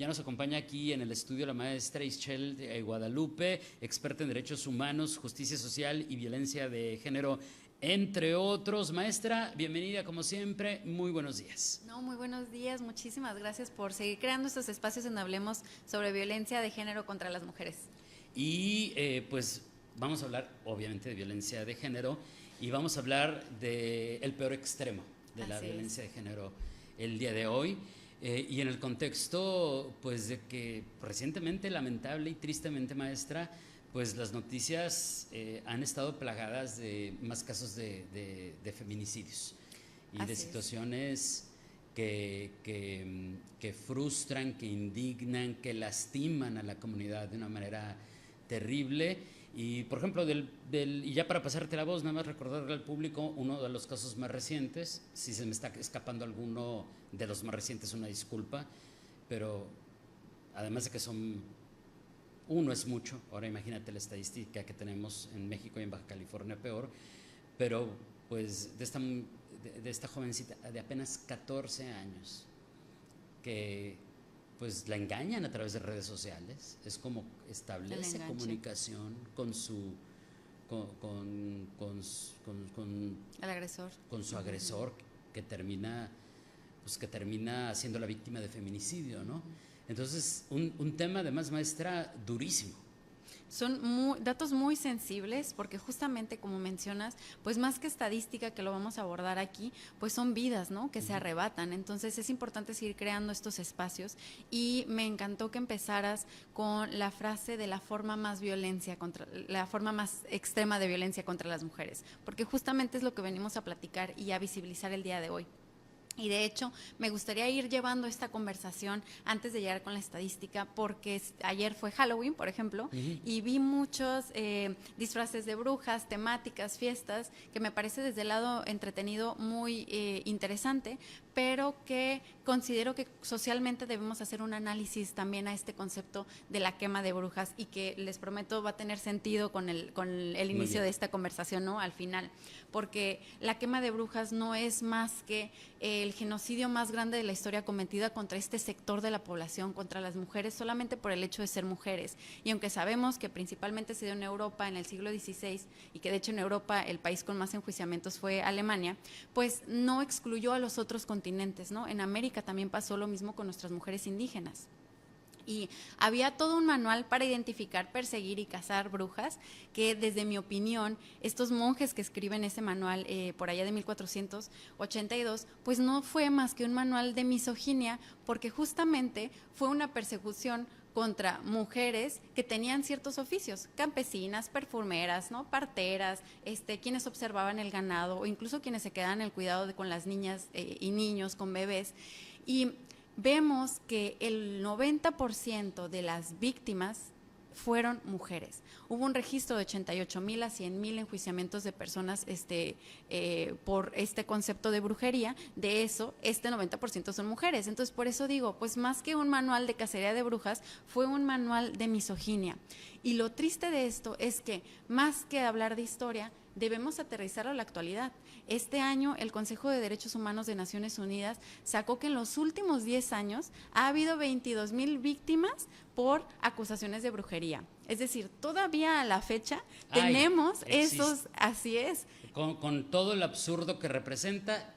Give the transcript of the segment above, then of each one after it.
Ya nos acompaña aquí en el estudio la maestra Ischel Guadalupe, experta en derechos humanos, justicia social y violencia de género, entre otros. Maestra, bienvenida como siempre, muy buenos días. No, muy buenos días, muchísimas gracias por seguir creando estos espacios donde hablemos sobre violencia de género contra las mujeres. Y pues vamos a hablar obviamente de violencia de género y vamos a hablar del peor extremo de la violencia de género el día de hoy. Y en el contexto, pues, de que recientemente, lamentable y tristemente, maestra, pues las noticias han estado plagadas de más casos de feminicidios y de situaciones que frustran, que indignan, que lastiman a la comunidad de una manera terrible. Y, por ejemplo, y ya para pasarte la voz, nada más recordarle al público uno de los casos más recientes. Si se me está escapando alguno de los más recientes, una disculpa, pero además de que uno es mucho, ahora imagínate la estadística que tenemos en México y en Baja California peor, pero pues de esta jovencita de apenas 14 años que pues la engañan a través de redes sociales, es como establece comunicación con su el agresor, con su agresor, que termina siendo la víctima de feminicidio, ¿no? Entonces, un tema además, maestra, durísimo. Son datos muy sensibles porque justamente como mencionas, pues más que estadística que lo vamos a abordar aquí, pues son vidas, ¿no? Que se arrebatan. Entonces es importante seguir creando estos espacios y me encantó que empezaras con la frase de la forma más extrema de violencia contra las mujeres, porque justamente es lo que venimos a platicar y a visibilizar el día de hoy. Y de hecho, me gustaría ir llevando esta conversación antes de llegar con la estadística, porque ayer fue Halloween, por ejemplo, y vi muchos disfraces de brujas, temáticas, fiestas, que me parece desde el lado entretenido muy interesante, pero que considero que socialmente debemos hacer un análisis también a este concepto de la quema de brujas y que les prometo va a tener sentido con el inicio de esta conversación, ¿no? Al final, porque la quema de brujas no es más que el genocidio más grande de la historia cometida contra este sector de la población, contra las mujeres, solamente por el hecho de ser mujeres. Y aunque sabemos que principalmente se dio en Europa en el siglo XVI y que de hecho en Europa el país con más enjuiciamientos fue Alemania, pues no excluyó a los otros continentes, ¿no? En América también pasó lo mismo con nuestras mujeres indígenas. Y había todo un manual para identificar, perseguir y cazar brujas, que desde mi opinión, estos monjes que escriben ese manual por allá de 1482, pues no fue más que un manual de misoginia, porque justamente fue una persecución contra mujeres que tenían ciertos oficios, campesinas, perfumeras, ¿no? Parteras, quienes observaban el ganado o incluso quienes se quedaban en el cuidado con las niñas y niños, con bebés. Y vemos que el 90% de las víctimas fueron mujeres. Hubo un registro de 88,000 a 100,000 enjuiciamientos de personas por este concepto de brujería. De eso, 90% son mujeres. Entonces, por eso digo, pues más que un manual de cacería de brujas, fue un manual de misoginia. Y lo triste de esto es que, más que hablar de historia, debemos aterrizarlo a la actualidad. Este año el Consejo de Derechos Humanos de Naciones Unidas sacó que en los últimos 10 años ha habido 22,000 víctimas por acusaciones de brujería. Es decir, todavía a la fecha tenemos esos, así es. Con todo el absurdo que representa.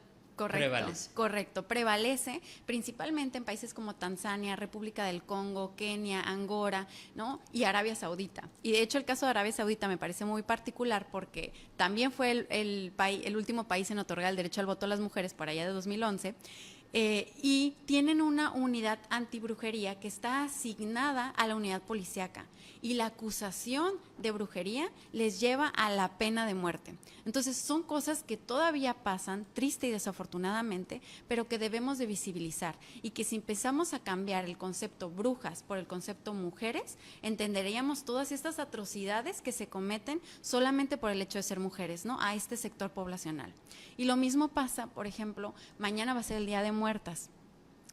Prevalece principalmente en países como Tanzania, República del Congo, Kenia, Angora, ¿no? Y Arabia Saudita. Y de hecho el caso de Arabia Saudita me parece muy particular porque también fue el último país en otorgar el derecho al voto a las mujeres por allá de 2011. Y tienen una unidad antibrujería que está asignada a la unidad policíaca y la acusación de brujería les lleva a la pena de muerte. Entonces son cosas que todavía pasan, triste y desafortunadamente, pero que debemos de visibilizar y que si empezamos a cambiar el concepto brujas por el concepto mujeres, entenderíamos todas estas atrocidades que se cometen solamente por el hecho de ser mujeres, ¿no? A este sector poblacional. Y lo mismo pasa, por ejemplo, mañana va a ser el Día de Muertas.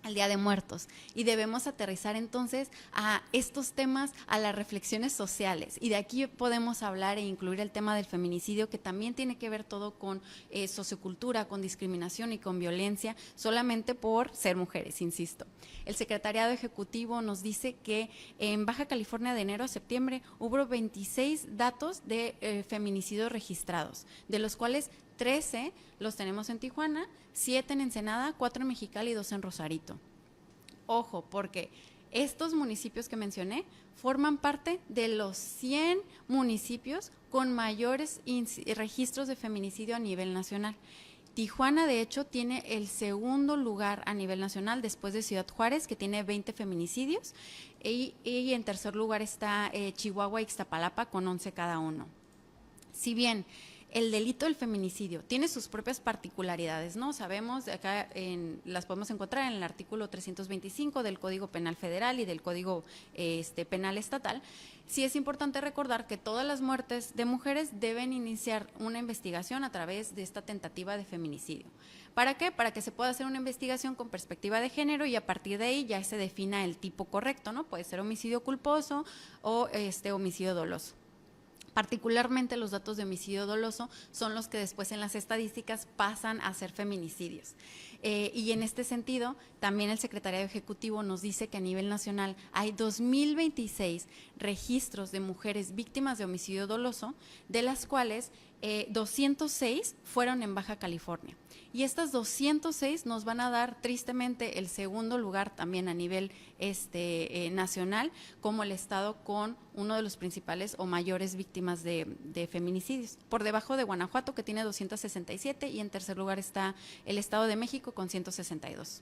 el Día de Muertos, y debemos aterrizar entonces a estos temas, a las reflexiones sociales, y de aquí podemos hablar e incluir el tema del feminicidio, que también tiene que ver todo con sociocultura, con discriminación y con violencia, solamente por ser mujeres, insisto. El Secretariado Ejecutivo nos dice que en Baja California de enero a septiembre hubo 26 datos de feminicidios registrados, de los cuales 13 los tenemos en Tijuana, 7 en Ensenada, 4 en Mexicali y 2 en Rosarito. Ojo, porque estos municipios que mencioné forman parte de los 100 municipios con mayores registros de feminicidio a nivel nacional. Tijuana, de hecho, tiene el segundo lugar a nivel nacional después de Ciudad Juárez, que tiene 20 feminicidios, y en tercer lugar está Chihuahua y Ixtapalapa con 11 cada uno. Si bien el delito del feminicidio tiene sus propias particularidades, ¿no? Sabemos, acá las podemos encontrar en el artículo 325 del Código Penal Federal y del Código Penal Estatal. Sí es importante recordar que todas las muertes de mujeres deben iniciar una investigación a través de esta tentativa de feminicidio. ¿Para qué? Para que se pueda hacer una investigación con perspectiva de género y a partir de ahí ya se defina el tipo correcto, ¿no? Puede ser homicidio culposo o homicidio doloso. Particularmente los datos de homicidio doloso son los que después en las estadísticas pasan a ser feminicidios. Y en este sentido, también el Secretariado Ejecutivo nos dice que a nivel nacional hay 2.026 registros de mujeres víctimas de homicidio doloso, de las cuales 206 fueron en Baja California. Y estas 206 nos van a dar tristemente el segundo lugar también a nivel nacional como el estado con uno de los principales o mayores víctimas de feminicidios. Por debajo de Guanajuato, que tiene 267, y en tercer lugar está el Estado de México con 162.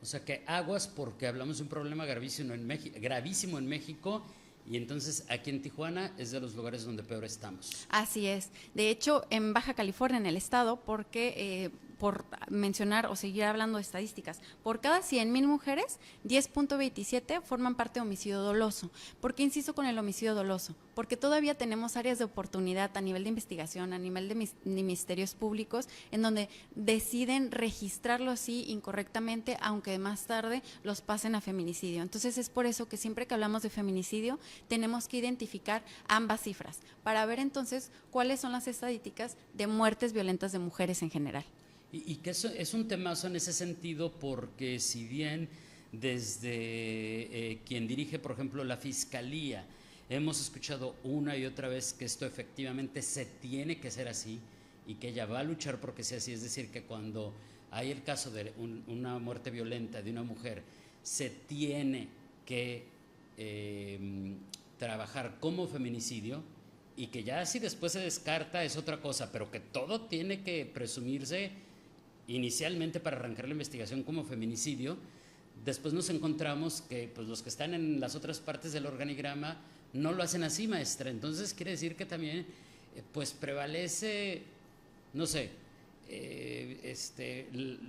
O sea que aguas, porque hablamos de un problema gravísimo en México, y entonces aquí en Tijuana es de los lugares donde peor estamos. Así es. De hecho, en Baja California, en el estado, porque por mencionar o seguir hablando de estadísticas, por cada 100,000 mujeres, 10.27 forman parte de homicidio doloso. ¿Por qué insisto con el homicidio doloso? Porque todavía tenemos áreas de oportunidad a nivel de investigación, a nivel de ministerios públicos, en donde deciden registrarlo así incorrectamente, aunque más tarde los pasen a feminicidio. Entonces es por eso que siempre que hablamos de feminicidio tenemos que identificar ambas cifras para ver entonces cuáles son las estadísticas de muertes violentas de mujeres en general. Y que eso es un temazo en ese sentido, porque si bien desde quien dirige, por ejemplo, la Fiscalía, hemos escuchado una y otra vez que esto efectivamente se tiene que ser así y que ella va a luchar porque sea así, es decir, que cuando hay el caso de una muerte violenta de una mujer, se tiene que trabajar como feminicidio, y que ya si después se descarta es otra cosa, pero que todo tiene que presumirse inicialmente para arrancar la investigación como feminicidio. Después nos encontramos que pues, los que están en las otras partes del organigrama no lo hacen así, maestra. Entonces quiere decir que también pues prevalece, no sé,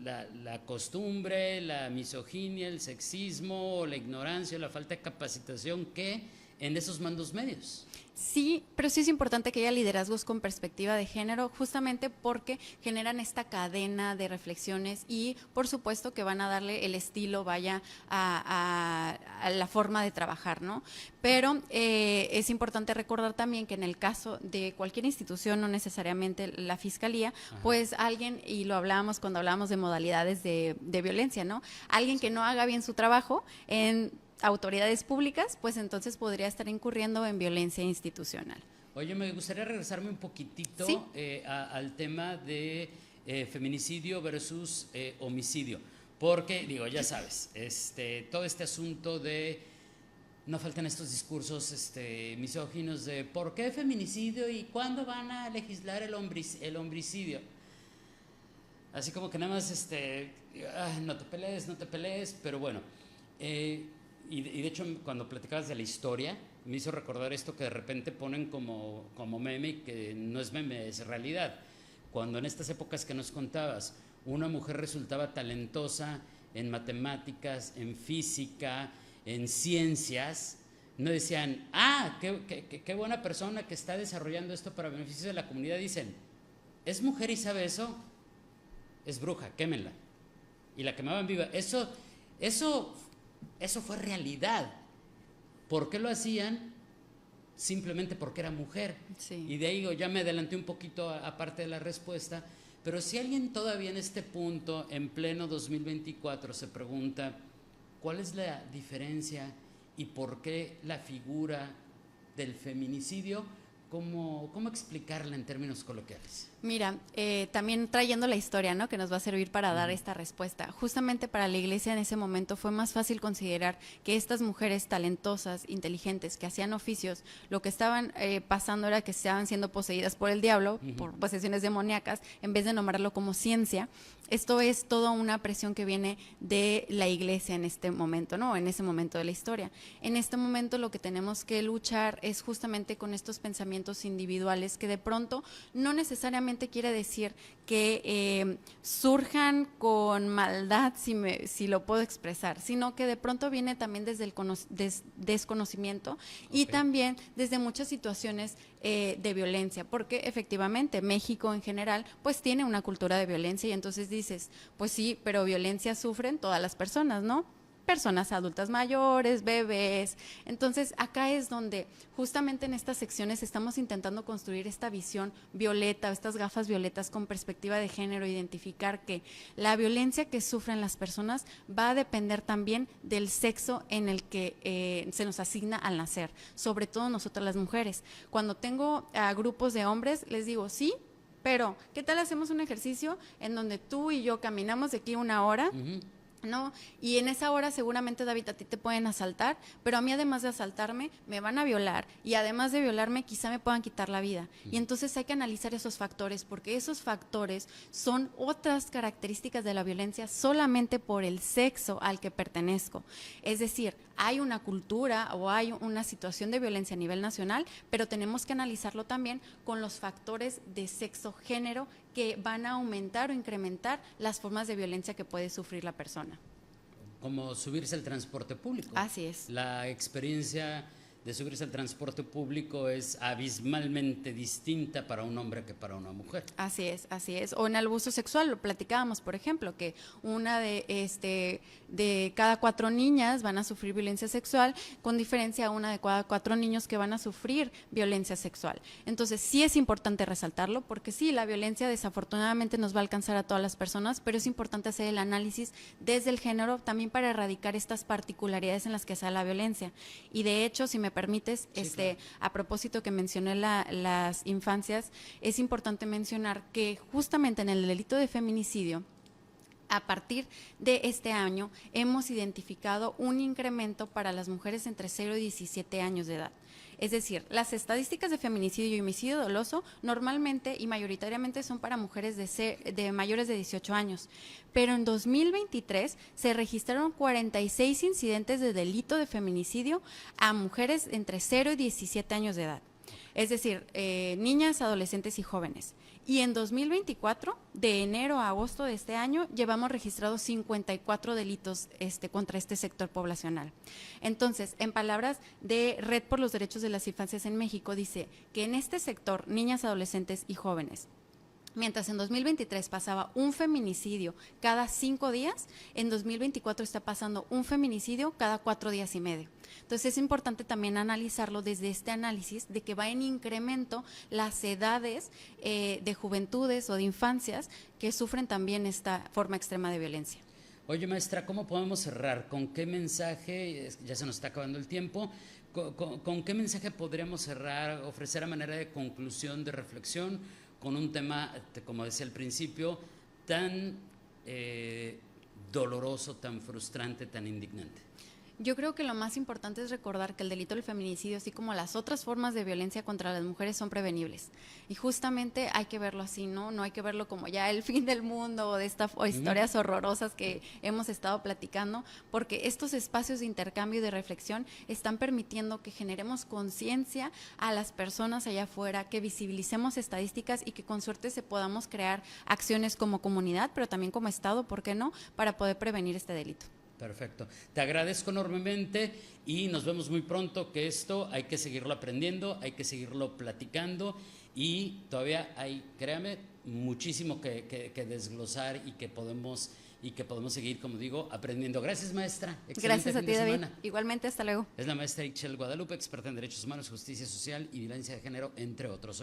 la costumbre, la misoginia, el sexismo, la ignorancia, la falta de capacitación que en esos mandos medios. Sí, pero sí es importante que haya liderazgos con perspectiva de género, justamente porque generan esta cadena de reflexiones y por supuesto que van a darle el estilo, vaya, a la forma de trabajar, ¿no? Pero es importante recordar también que en el caso de cualquier institución, no necesariamente la Fiscalía, pues alguien, y lo hablábamos cuando hablábamos de modalidades de violencia, ¿no? Alguien que no haga bien su trabajo en autoridades públicas, pues entonces podría estar incurriendo en violencia institucional. Oye, me gustaría regresarme un poquitito ¿sí? Al tema de feminicidio versus homicidio, porque, digo, ya sabes, todo este asunto de, no faltan estos discursos misóginos de ¿por qué feminicidio y cuándo van a legislar el homicidio? Así como que nada más, no te pelees, pero bueno, y de hecho cuando platicabas de la historia me hizo recordar esto que de repente ponen como meme, y que no es meme, es realidad. Cuando en estas épocas que nos contabas una mujer resultaba talentosa en matemáticas, en física, en ciencias, no decían, qué buena persona que está desarrollando esto para beneficio de la comunidad. Dicen, es mujer y sabe eso, es bruja, quémenla. Y la quemaban viva. Eso Eso fue realidad. ¿Por qué lo hacían? Simplemente porque era mujer. Sí. Y de ahí ya me adelanté un poquito aparte de la respuesta, pero si alguien todavía en este punto, en pleno 2024, se pregunta cuál es la diferencia y por qué la figura del feminicidio, ¿cómo explicarla en términos coloquiales? Mira, también trayendo la historia, ¿no?, que nos va a servir para dar esta respuesta. Justamente para la iglesia en ese momento fue más fácil considerar que estas mujeres talentosas, inteligentes, que hacían oficios, lo que estaban pasando era que estaban siendo poseídas por el diablo, por posesiones demoníacas, en vez de nombrarlo como ciencia. Esto es toda una presión que viene de la iglesia en este momento, ¿no?, en ese momento de la historia. En este momento lo que tenemos que luchar es justamente con estos pensamientos individuales que de pronto no necesariamente quiere decir que surjan con maldad, si lo puedo expresar, sino que de pronto viene también desde el desconocimiento y también desde muchas situaciones de violencia, porque efectivamente México en general pues tiene una cultura de violencia y entonces dices, pues sí, pero violencia sufren todas las personas, ¿no? Personas adultas mayores, bebés. Entonces acá es donde justamente en estas secciones estamos intentando construir esta visión violeta, estas gafas violetas con perspectiva de género, identificar que la violencia que sufren las personas va a depender también del sexo en el que se nos asigna al nacer, sobre todo nosotras las mujeres. Cuando tengo a grupos de hombres, les digo, sí, pero ¿qué tal hacemos un ejercicio en donde tú y yo caminamos de aquí 1 hora? ¿No? Y en esa hora seguramente, David, a ti te pueden asaltar, pero a mí además de asaltarme, me van a violar y además de violarme quizá me puedan quitar la vida. Y entonces hay que analizar esos factores, porque esos factores son otras características de la violencia solamente por el sexo al que pertenezco. Es decir, hay una cultura o hay una situación de violencia a nivel nacional, pero tenemos que analizarlo también con los factores de sexo, género, que van a aumentar o incrementar las formas de violencia que puede sufrir la persona. Como subirse al transporte público. Así es. La experiencia de subirse al transporte público es abismalmente distinta para un hombre que para una mujer. Así es, así es. O en el abuso sexual, lo platicábamos, por ejemplo, que una de cada 4 niñas van a sufrir violencia sexual, con diferencia a una de cada 4 niños que van a sufrir violencia sexual. Entonces, sí es importante resaltarlo, porque sí, la violencia desafortunadamente nos va a alcanzar a todas las personas, pero es importante hacer el análisis desde el género también para erradicar estas particularidades en las que se da la violencia. Y de hecho, si me permites, sí, claro. A propósito que mencioné las infancias, es importante mencionar que justamente en el delito de feminicidio, a partir de este año, hemos identificado un incremento para las mujeres entre 0 y 17 años de edad. Es decir, las estadísticas de feminicidio y homicidio doloso normalmente y mayoritariamente son para mujeres de mayores de 18 años, pero en 2023 se registraron 46 incidentes de delito de feminicidio a mujeres entre 0 y 17 años de edad. Es decir, niñas, adolescentes y jóvenes. Y en 2024, de enero a agosto de este año, llevamos registrados 54 delitos contra este sector poblacional. Entonces, en palabras de Red por los Derechos de las Infancias en México, dice que en este sector, niñas, adolescentes y jóvenes, mientras en 2023 pasaba un feminicidio cada 5 días, en 2024 está pasando un feminicidio cada 4 días y medio. Entonces es importante también analizarlo desde este análisis de que va en incremento las edades de juventudes o de infancias que sufren también esta forma extrema de violencia. Oye, maestra, ¿cómo podemos cerrar? ¿Con qué mensaje? Ya se nos está acabando el tiempo. ¿Con qué mensaje podríamos cerrar, ofrecer a manera de conclusión, de reflexión, con un tema, como decía al principio, tan doloroso, tan frustrante, tan indignante? Yo creo que lo más importante es recordar que el delito del feminicidio, así como las otras formas de violencia contra las mujeres, son prevenibles. Y justamente hay que verlo así, ¿no? No hay que verlo como ya el fin del mundo o de estas historias horrorosas que hemos estado platicando, porque estos espacios de intercambio y de reflexión están permitiendo que generemos conciencia a las personas allá afuera, que visibilicemos estadísticas y que con suerte se podamos crear acciones como comunidad, pero también como Estado, ¿por qué no?, para poder prevenir este delito. Perfecto. Te agradezco enormemente y nos vemos muy pronto, que esto hay que seguirlo aprendiendo, hay que seguirlo platicando y todavía hay, créame, muchísimo que desglosar y que podemos y que podemos seguir, como digo, aprendiendo. Gracias, maestra. Excelente Gracias a fin ti, de David. semana. Igualmente, hasta luego. Es la maestra Ixchel Guadalupe, experta en derechos humanos, justicia social y violencia de género, entre otros.